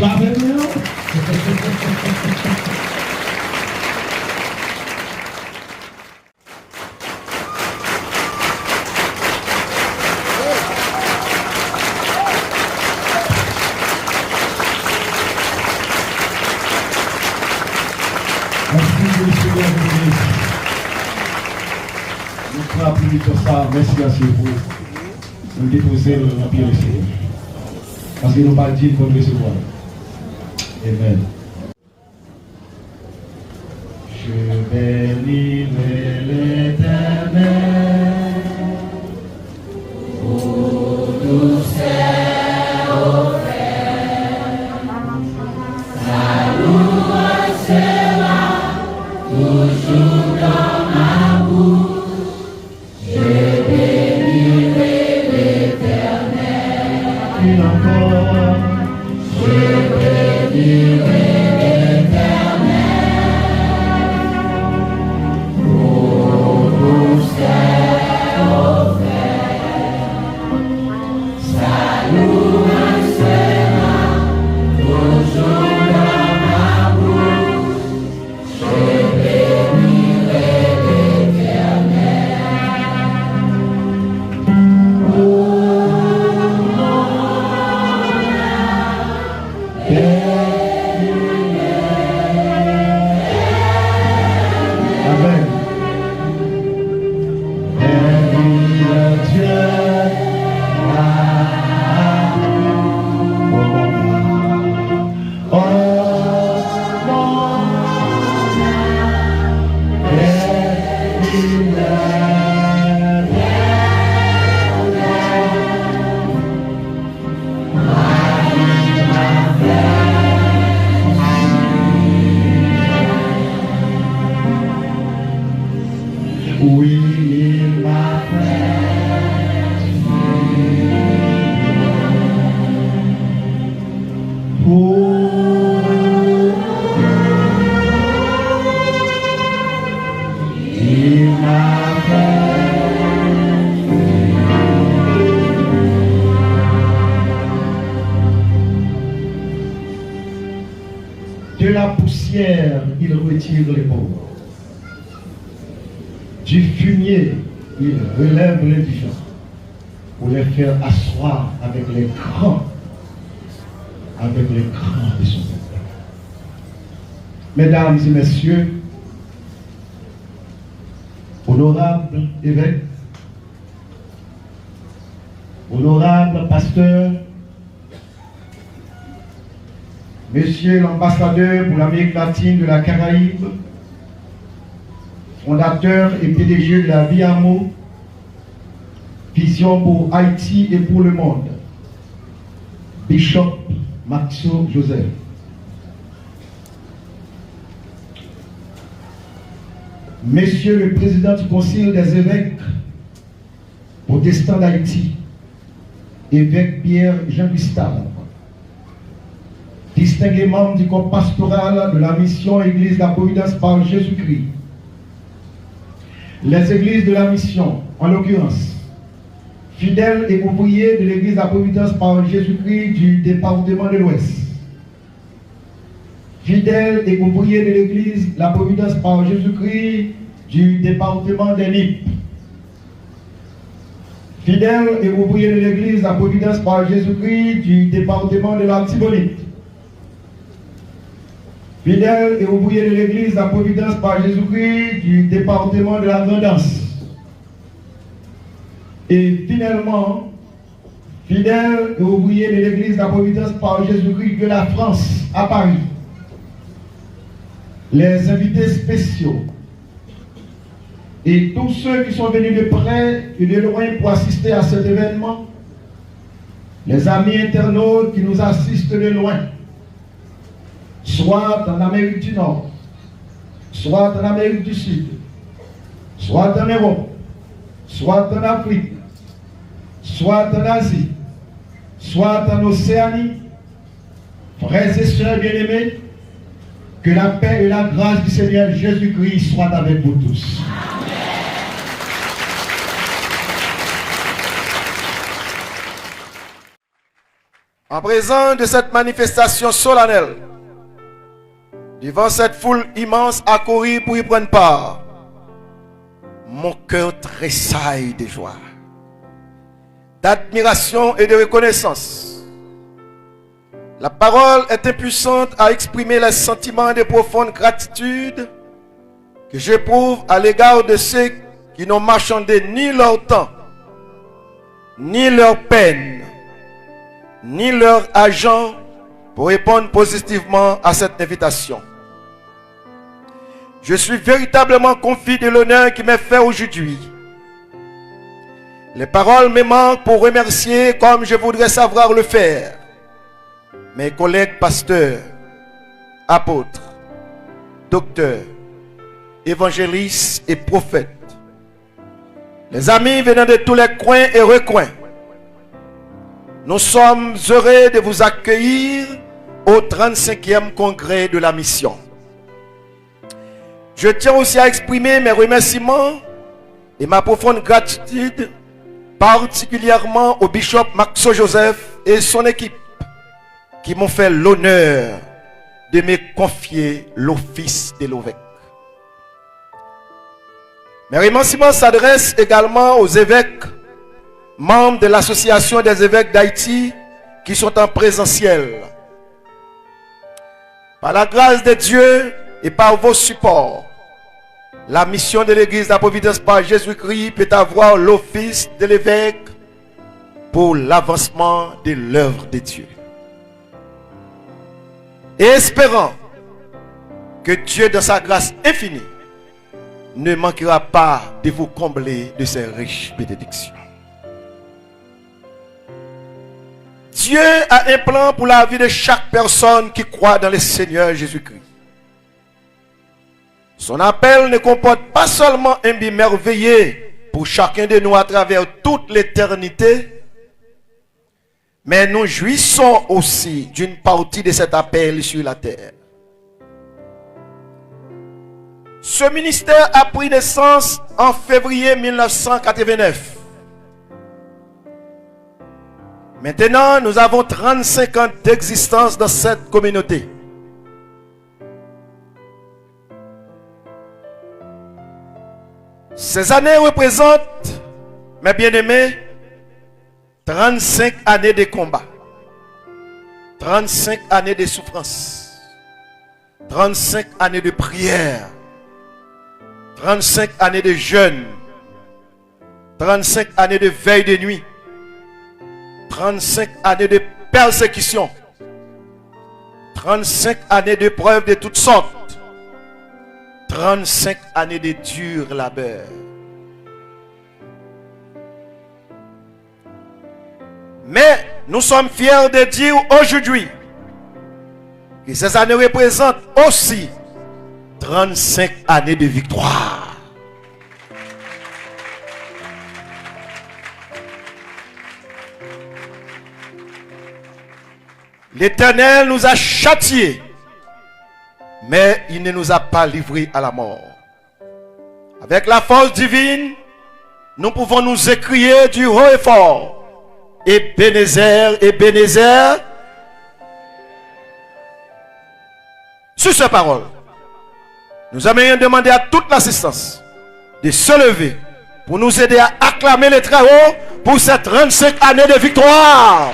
pas vraiment. Nous avons appris tout ça, merci à vous. Nous déposer dans la pierre de Seigneur. Parce que nous pas dit pour recevoir. Amen. Je bénirai l'Éternel. Ô douceur, ô frère, ta louange sera toujours dans ma bouche. Je bénirai l'Éternel. Et encore, je bénirai l'Éternel. Ô douceur, ô frère, sa louange sera toujours dans ma bouche. Je bénirai l'Éternel. Amen. Oui, il m'a fait il m'a fait de la poussière, il retire les pauvres. Du fumier, il relève les indigents pour les faire asseoir avec les grands de son peuple. Mesdames et messieurs, honorables évêques, honorables pasteurs, monsieur l'ambassadeur pour l'Amérique latine de la Caraïbe, fondateur et PDG de la Viamo, Vision pour Haïti et pour le monde, Bishop Maxo Joseph. Monsieur le président du Conseil des évêques protestants d'Haïti, évêque Pierre Jean-Gustave, distingué membre du corps pastoral de la mission Église de la Providence par Jésus-Christ, les églises de la mission, en l'occurrence, fidèles et ouvriers de l'église de la Providence par Jésus-Christ du département de l'Ouest, fidèles et ouvriers de l'église de la Providence par Jésus-Christ du département des Nippes, fidèles et ouvriers de l'église de la Providence par Jésus-Christ du département de la Tibonite, fidèles et ouvriers de l'église de la Providence par Jésus-Christ du département de la Grandance. Et finalement, fidèles et ouvriers de l'église de la Providence par Jésus-Christ de la France, à Paris. Les invités spéciaux et tous ceux qui sont venus de près et de loin pour assister à cet événement, les amis internautes qui nous assistent de loin, soit en Amérique du Nord, soit en Amérique du Sud, soit en Europe, soit en Afrique, soit en Asie, soit en Océanie, frères et sœurs bien-aimés, que la paix et la grâce du Seigneur Jésus-Christ soient avec vous tous. En présence de cette manifestation solennelle, devant cette foule immense accourue pour y prendre part, mon cœur tressaille de joie, d'admiration et de reconnaissance. La parole est impuissante à exprimer les sentiments de profonde gratitude que j'éprouve à l'égard de ceux qui n'ont marchandé ni leur temps, ni leur peine, ni leur argent pour répondre positivement à cette invitation. Je suis véritablement confit de l'honneur qui m'est fait aujourd'hui. Les paroles me manquent pour remercier comme je voudrais savoir le faire mes collègues pasteurs, apôtres, docteurs, évangélistes et prophètes, les amis venant de tous les coins et recoins. Nous sommes heureux de vous accueillir au 35e congrès de la mission. Je tiens aussi à exprimer mes remerciements et ma profonde gratitude, particulièrement au bishop Maxo Joseph et son équipe, qui m'ont fait l'honneur de me confier l'office de l'évêque. Mes remerciements s'adressent également aux évêques, membres de l'association des évêques d'Haïti, qui sont en présentiel. Par la grâce de Dieu et par vos supports, la mission de l'Église de la Providence par Jésus-Christ peut avoir l'office de l'évêque pour l'avancement de l'œuvre de Dieu. Et espérant que Dieu, dans sa grâce infinie, ne manquera pas de vous combler de ses riches bénédictions. Dieu a un plan pour la vie de chaque personne qui croit dans le Seigneur Jésus-Christ. Son appel ne comporte pas seulement un bien merveilleux pour chacun de nous à travers toute l'éternité, mais nous jouissons aussi d'une partie de cet appel sur la terre. Ce ministère a pris naissance en février 1989. Maintenant, nous avons 35 ans d'existence dans cette communauté. Ces années représentent, mes bien-aimés, 35 années de combat, 35 années de souffrance, 35 années de prière, 35 années de jeûne, 35 années de veille de nuit, 35 années de persécution, 35 années d'épreuves de toutes sortes, 35 années de dur labeur. Mais nous sommes fiers de dire aujourd'hui que ces années représentent aussi 35 années de victoire. L'Éternel nous a châtiés, mais il ne nous a pas livrés à la mort. Avec la force divine, nous pouvons nous écrier du haut et fort: Ebenezer, Ebenezer. Sur ces paroles, nous aimerions demander à toute l'assistance de se lever pour nous aider à acclamer les très hauts pour ces 35 années de victoire,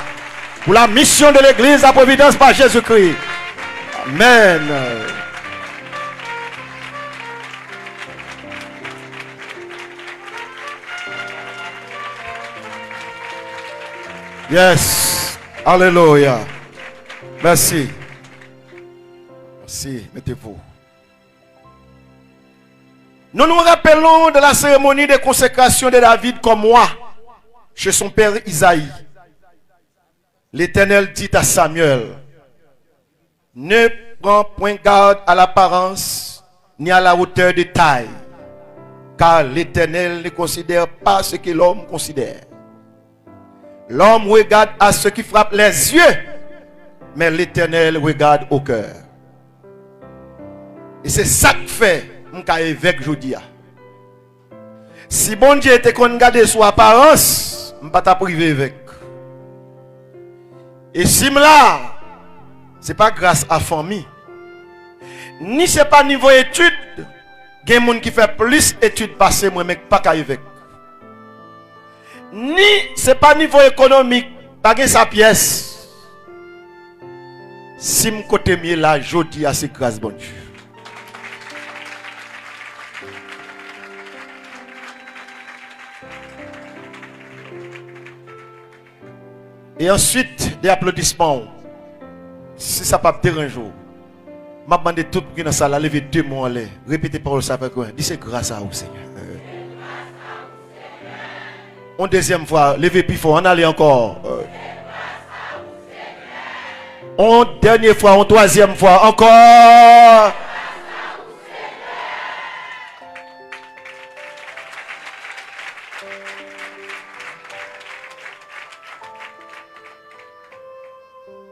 pour la mission de l'Église à Providence par Jésus-Christ. Amen. Yes. Alléluia. Merci. Merci. Mettez-vous. Nous nous rappelons de la cérémonie de consécration de David comme moi, chez son père Isaïe. L'Éternel dit à Samuel: ne prends point garde à l'apparence ni à la hauteur de taille, car l'Éternel ne considère pas ce que l'homme considère. L'homme regarde à ce qui frappe les yeux, mais l'Éternel regarde au cœur. Et c'est ça que fait mon évêque aujourd'hui. Si bon Dieu était qu'on garde son apparence, je ne vais pas priver avec. Et si là, c'est pas grâce à famille, ni c'est pas niveau études, il y a des gens qui fait plus d'études passées, moi, mais pas qu'à avec. Ni c'est pas niveau économique, pas que sa pièce. Si mon côté mieux là, je dis à ces grâces bon Dieu. Et ensuite, des applaudissements. Si ça ne pas déranger, je vais demander tout le monde dans la salle, lever 2 mots en l'air. Répétez parole ça avec moi. Dis c'est grâce à vous, Seigneur. Une deuxième fois, levez plus fort, on allait encore. Une dernière fois, une troisième fois, encore.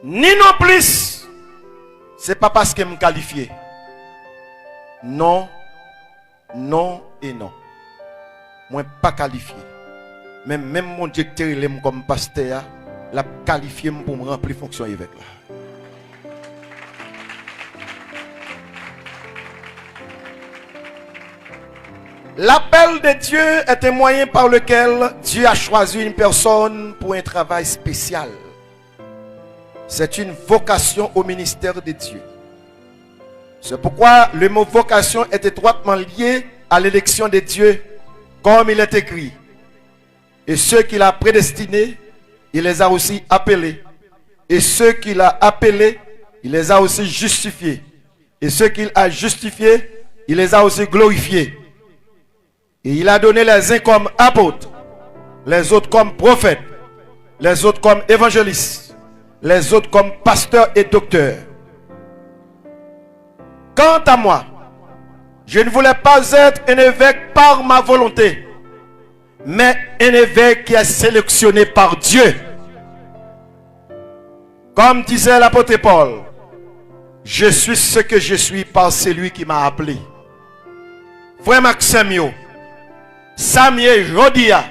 Ni non plus, c'est pas parce que je me qualifie. Non, non et non. Moi, pas qualifié. Mais même mon directeur, il est comme pasteur, l'a qualifié pour me remplir fonction avec là. L'appel de Dieu est un moyen par lequel Dieu a choisi une personne pour un travail spécial. C'est une vocation au ministère de Dieu. C'est pourquoi le mot vocation est étroitement lié à l'élection de Dieu, comme il est écrit. Et ceux qu'il a prédestinés, il les a aussi appelés. Et ceux qu'il a appelés, il les a aussi justifiés. Et ceux qu'il a justifiés, il les a aussi glorifiés. Et il a donné les uns comme apôtres, les autres comme prophètes, les autres comme évangélistes, les autres comme pasteurs et docteurs. Quant à moi, je ne voulais pas être un évêque par ma volonté, mais un évêque qui est sélectionné par Dieu. Comme disait l'apôtre Paul, je suis ce que je suis par celui qui m'a appelé. Frère Maxime, Samuel Jodia,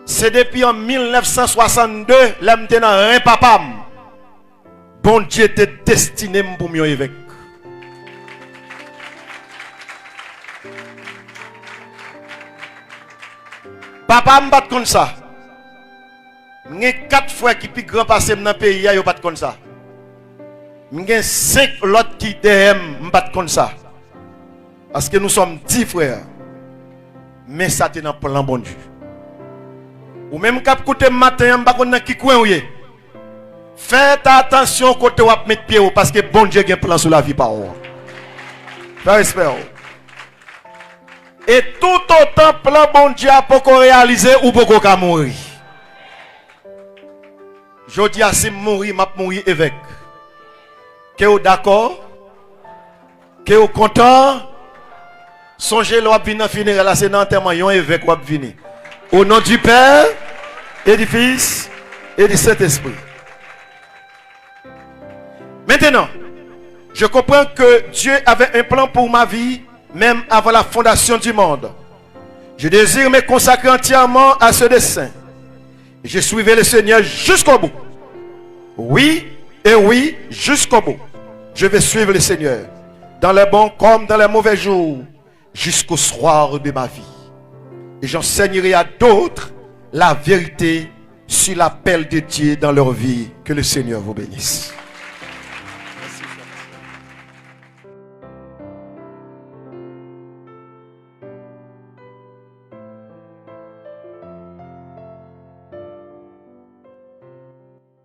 c'est depuis en 1962, l'homme était dans un papa. Bon Dieu était destiné pour mieux évêque. Papa me bat comme ça. J'ai 4 frères qui plus grand passé dans le pays, ils bat comme ça. J'ai 5 autres qui me battent comme ça. Parce que nous sommes 10 frères. Mais ça c'est dans le plan bon Dieu. Ou même quand vous matin, vous ne qui coin. Faites attention quand vous mettez pied parce que bon Dieu a un plan sur la vie par vous. J'espère. Et tout autant plan bon Dieu pour qu'on réalise ou pour qu'on mourir. Je dis à si mourir, m'a mourir évêque. Que vous d'accord? Que vous content? Songez le venir finir là, c'est dans l'enterrement, yon évêque ou venir. Au nom du Père et du Fils et du Saint-Esprit. Maintenant, je comprends que Dieu avait un plan pour ma vie, même avant la fondation du monde. Je désire me consacrer entièrement à ce dessein. Je suivrai le Seigneur jusqu'au bout. Oui et oui, jusqu'au bout. Je vais suivre le Seigneur, dans les bons comme dans les mauvais jours, jusqu'au soir de ma vie. Et j'enseignerai à d'autres la vérité sur l'appel de Dieu dans leur vie. Que le Seigneur vous bénisse.